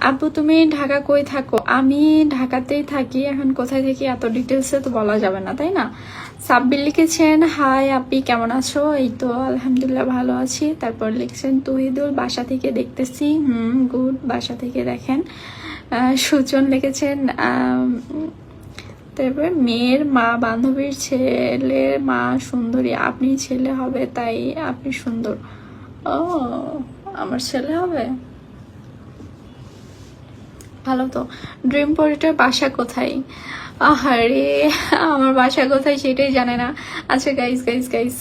আপু তুমি ঢাকা কই থাকো? আমি ঢাকাতেই থাকি। এখন কোথায় থাকি এত ডিটেলসে তো বলা যাবে না, তাই না? সাব্বির লিখেছেন হাই আপি কেমন আছো? এই তো আলহামদুলিল্লাহ ভালো আছি। তারপর লিখছেন তুহিদুল বাসা থেকে দেখতেছি। গুড, বাসা থেকে দেখেন। সুজন লিখেছেন তারপর মেয়ের মা বান্ধবীর ছেলের মা সুন্দরী, আপনি ছেলে হবে তাই আপনি সুন্দর। ও, আমার ছেলে হবে, ভালো তো। ড্রিম পরিটার বাসা কোথায়? আহারে, আমার বাসা কোথায় সেটাই জানে না। আচ্ছা গাইস গাইস গাইস,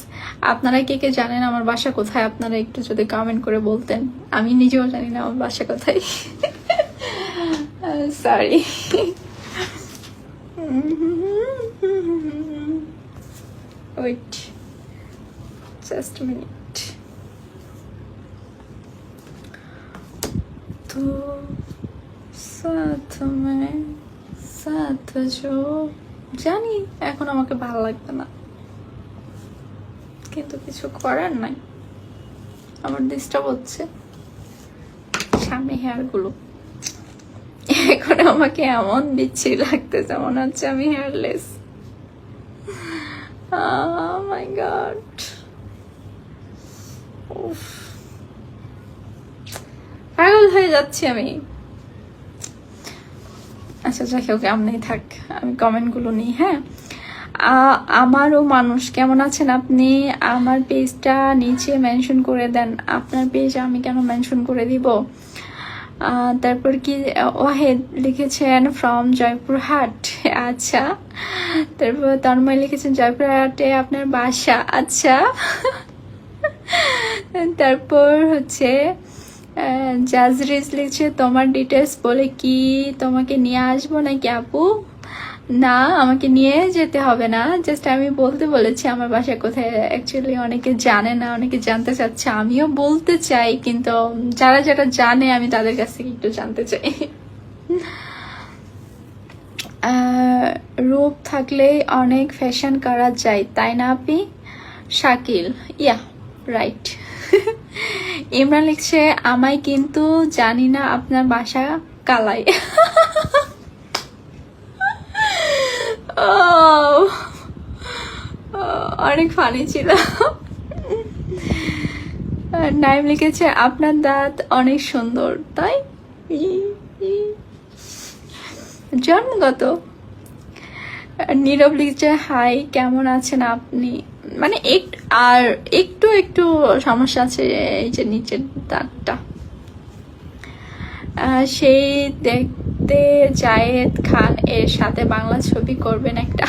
আপনারা কে কে জানেন আমার বাসা কোথায়? আপনারা একটু যদি কমেন্ট করে বলতেন, আমি নিজেও জানি না আমার বাসা কোথায়। সরি। Wait just minute. তো সাথ में সাথ जो, জানি এখন আমাকে ভালো লাগবে না, কিন্তু কিছু করার নাই। আমার ডিস্টার্ব হচ্ছে সামনে হেয়ার গুলো। এখন আমাকে এমন বিচ্ছিরি লাগতেছে, মনে হচ্ছে আমি হেয়ারলেস। মাই গড, পাগল হয়ে যাচ্ছি আমি। আচ্ছা যাই হোক, আমনেই থাক, আমি কমেন্টগুলো নিই। হ্যাঁ, আমারও মানুষ কেমন আছেন আপনি? আমার পেজটা নিচে মেনশন করে দেন। আপনার পেজ আমি কেন মেনশন করে দিব? তারপর কি ওয়াহেদ লিখেছেন ফ্রম জয়পুরহাট। আচ্ছা, তারপর তন্ময় লিখেছেন জয়পুরহাটে আপনার বাসা। আচ্ছা, তারপর হচ্ছে জাজরিজ লিখছে তোমার ডিটেলস বলে কি তোমাকে নিয়ে আসবো নাকি আপু? না, আমাকে নিয়ে যেতে হবে না, জাস্ট আমি বলতে বলেছি আমার বাসা কোথায়। অ্যাকচুয়ালি অনেকে জানে না, অনেকে জানতে চাচ্ছে, আমিও বলতে চাই, কিন্তু যারা যারা জানে আমি তাদের কাছ থেকে একটু জানতে চাই। রূপ থাকলে অনেক ফ্যাশন করা যায়, তাই না আপনি? Shakil, yeah right. ইমরান লিখছে আমায় কিন্তু জানি না আপনার বাসা কালাই। অনেক ফানি ছিল। নাইম লিখেছে আপনার দাঁত অনেক সুন্দর, তাই? জন্মগত। নীরব লিখছে হাই কেমন আছেন আপনি? মানে আর একটু একটু সমস্যা আছে এই যে নিচের দাঁতটা। সেই দেখতে জায়েদ খান এর সাথে বাংলা ছবি করবেন একটা।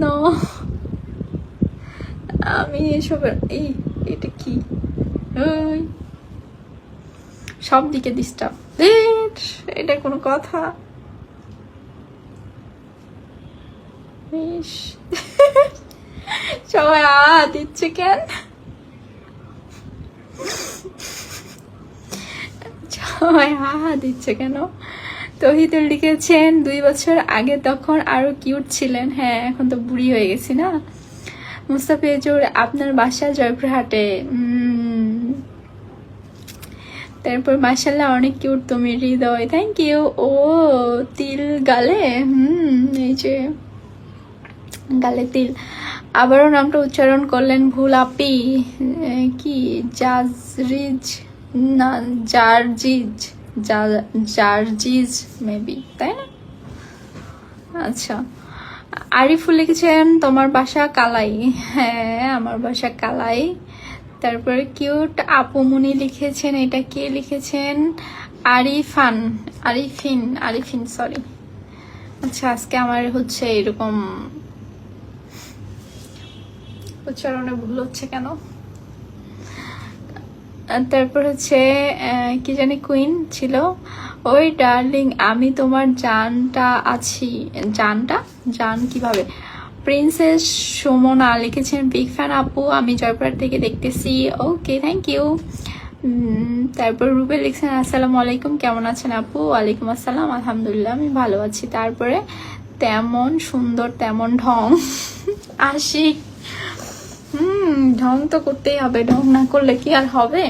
নো, আমি এসবের এটা কি সব দিকে ডিস্টার্ব, এটা কোনো কথা? সবাই দিচ্ছে কেন? সবাই দিচ্ছে কেন? তহিদুল লিখেছেন 2 বছর আগে তখন আরো কিউট ছিলেন। হ্যাঁ, এখন তো বুড়ি হয়ে গেছি না। মুস্তাফিজুর আপনার বাসা জয়পুরহাটে। তারপর মাশাআল্লাহ অনেক কিউট তুমি হৃদয়, থ্যাংক ইউ। ও তিল গালে, এই যে গালে তিল। আবারও নামটা উচ্চারণ করলেন ভুল আপি। কি জাজরিজ না জার্জিজ, জার্জিজ মেবি, তাই না? আচ্ছা, আরিফুল লিখেছেন তোমার বাসা কালাই। হ্যাঁ, আমার বাসা কালাই। তারপরে কিউট আপুমনি লিখেছেন, এটা কে লিখেছেন? আরিফিন সরি। আচ্ছা, আজকে আমার হচ্ছে এরকম উচ্চারণে ভুল হচ্ছে কেন? তারপর হচ্ছে কি জানি কুইন ছিল। ওই ডার্লিং আমি তোমার জানটা আছি। জান কিভাবে? প্রিন্সেস সুমনা লিখেছেন বিগ ফ্যান আপু, আমি জয়পুরহাট থেকে দেখতেছি। ওকে, থ্যাংক ইউ। তারপর রুবেল লিখছেন আসসালামু আলাইকুম, কেমন আছেন আপু? ওয়ালাইকুম আসসালাম, আলহামদুলিল্লাহ আমি ভালো আছি। তারপরে তেমন সুন্দর তেমন ঢং। আশিক, ঢং তো করতেই হবে, ঢং না করলে কি আর হবে?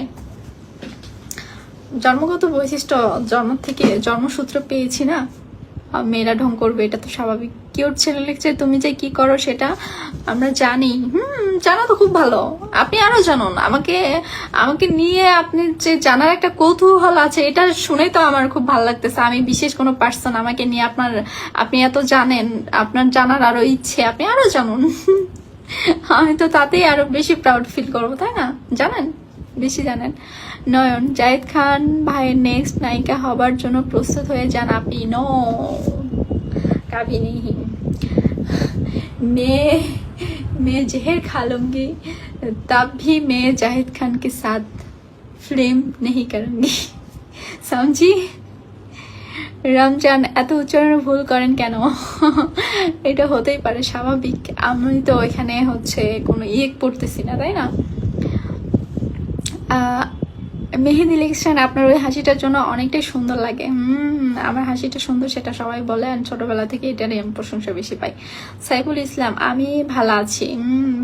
জন্মগত বৈশিষ্ট্য, জন্মসূত্র পেয়েছি না, মেয়েরা ঢং করবে, এটা তো স্বাভাবিক। কিউট ছেলে লিখছে তুমি যে কি করো সেটা আমরা জানি। জানা তো খুব ভালো, আপনি আরো জানুন। আমাকে নিয়ে আপনি যে জানার একটা কৌতূহল আছে, এটা শুনেই তো আমার খুব ভালো লাগতেছে। আমি বিশেষ কোনো পার্সন, আমাকে নিয়ে আপনি এত জানেন, আপনার জানার আরো ইচ্ছে, আপনি আরো জানুন। আমি তো তাতেই আরো বেশি প্রাউড ফিল করবো, তাই না? জানেন, বেশি জানেন। নয়ন, জায়েদ খান ভাইয়ের নেক্সট নায়িকা হবার জন্য প্রস্তুত হয়ে যান আপনি। নো, कभी नहीं। मैं जहर खा लूंगी तब भी मैं जाहिद खान के साथ फिल्म नहीं करूंगी। समझी? রমজান, এত উচ্চারণে ভুল করেন কেন? এটা হতেই পারে, স্বাভাবিক। আমি তো এখানে হচ্ছে কোনো পড়তেছি না, তাই না? মেহেদি লিখছেন আপনার ওই হাসিটার জন্য অনেকটাই সুন্দর লাগে। আমার হাসিটা সুন্দর সেটা সবাই বলে, আর ছোটবেলা থেকে এটারই আমি প্রশংসা বেশি পাই। সাইফুল ইসলাম, আমি ভালো আছি।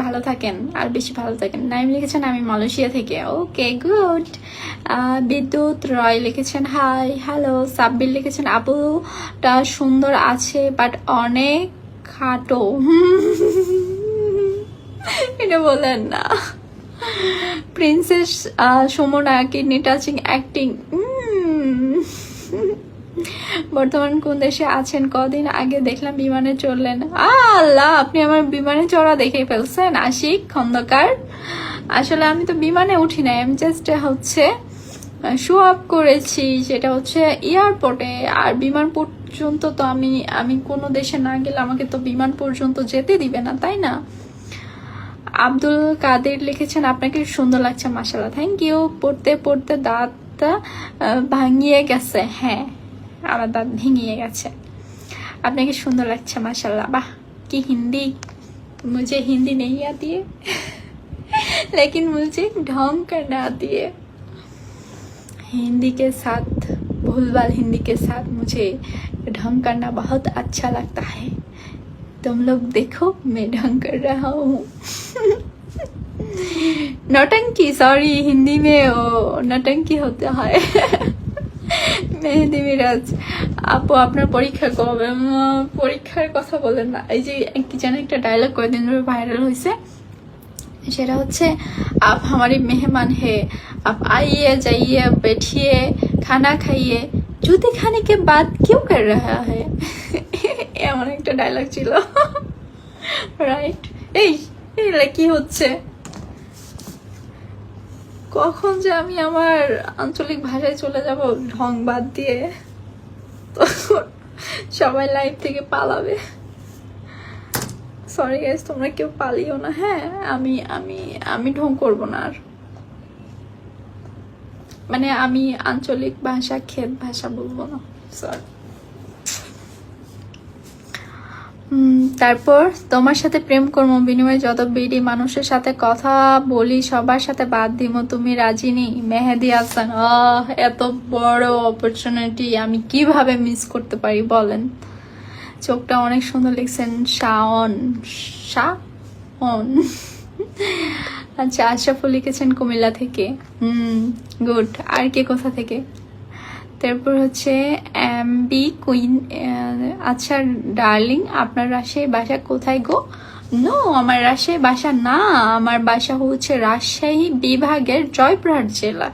ভালো থাকেন, আর বেশি ভালো থাকেন। নাইম লিখেছেন আমি মালয়েশিয়া থেকে। ওকে, গুড। বিদ্যুৎ রয় লিখেছেন হাই, হ্যালো। সাব্বির লিখেছেন আপুটা সুন্দর আছে বাট অনেক খাটো। এটা বলেন না। Princess Sumana, kidney touching acting. বর্তমান কোন দেশে আছেন? কদিন আগে দেখলাম বিমানে চড়লেন। আল্লাহ, আপনি আমার বিমানে চড়া দেখে ফেলছেন। আশিক খন্দকার, আসলে আমি তো বিমানে উঠি নাই, আমি জাস্ট হচ্ছে শো আপ করেছি, সেটা হচ্ছে এয়ারপোর্টে। আর বিমান পর্যন্ত তো আমি কোনো দেশে না গেলে আমাকে তো বিমান পর্যন্ত যেতে দিবে না, তাই না? আব্দুল কাদের লিখেছেন আপনাকে সুন্দর লাগছে, মাশাআল্লাহ, থ্যাংক ইউ। পড়তে পড়তে দাঁতটা ভাঙিয়ে গেছে। হ্যাঁ, আমার দাঁত ভেঙিয়ে গেছে। আপনাকে সুন্দর লাগছে, মাশাআল্লাহ। বাহ, কি হিন্দি! मुझे हिंदी नहीं आती है लेकिन मुझे ढोंग करना आती है। हिंदी के साथ, भूलभाल हिंदी के साथ मुझे ढोंग करना बहुत अच्छा लगता है। तुम लोग देखो मैं ढंग कर रहा हूँ। नौटंकी, सॉरी, हिंदी में वो नौटंकी होता है। মেহেদি মিরাজ আপু, আপনার পরীক্ষা কবে? পরীক্ষার কথা বলেন না। এই যে কি যেন একটা ডায়লগ কয়েকদিন ধরে ভাইরাল হয়েছে, সেটা হচ্ছে आप हमारी मेहमान है, आप आइए जाइए बैठिए खाना खाइए, जूते खाने के बाद क्यों कर रहा है। এমন একটা ডায়লগ ছিল, রাইট? এই কি হচ্ছে? কখন যে আমি আমার আঞ্চলিক ভাষায় চলে যাব ঢং বাদ দিয়ে, তখন সবাই লাইভ থেকে পালাবে। সরি গাইস, তোমরা কেউ পালিও না। হ্যাঁ, আমি ঢং করব না আর, মানে আমি আঞ্চলিক ভাষা, ক্ষেত ভাষা বলবো না, সরি। তারপর তোমার সাথে প্রেম করবো, বিনিময়ে যত বিডি মানুষের সাথে কথা বলি সবার সাথে বাদ দিমো, তুমি রাজি নি? মেহেদি হাসান, এত বড় অপরচুনিটি আমি কিভাবে মিস করতে পারি বলেন? চোখটা অনেক সুন্দর লিখছেন শাওন। আচ্ছা, আশরাফুল লিখেছেন কুমিল্লা থেকে। গুড। আর কে কোথা থেকে? তারপর হচ্ছে বি কুইন, আচ্ছা ডার্লিং, আপনার রাজশাহী বাসা কোথায় গো? নো, আমার রাজশাহী বাসা না, আমার বাসা হচ্ছে রাজশাহী বিভাগের জয়পুরহাট জেলা।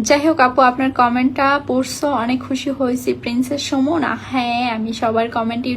যাই হোক আপু, আপনার কমেন্টটা পড়ছো, অনেক খুশি হয়েছি। প্রিন্সেস সুমনা, হ্যাঁ আমি সবার কমেন্টই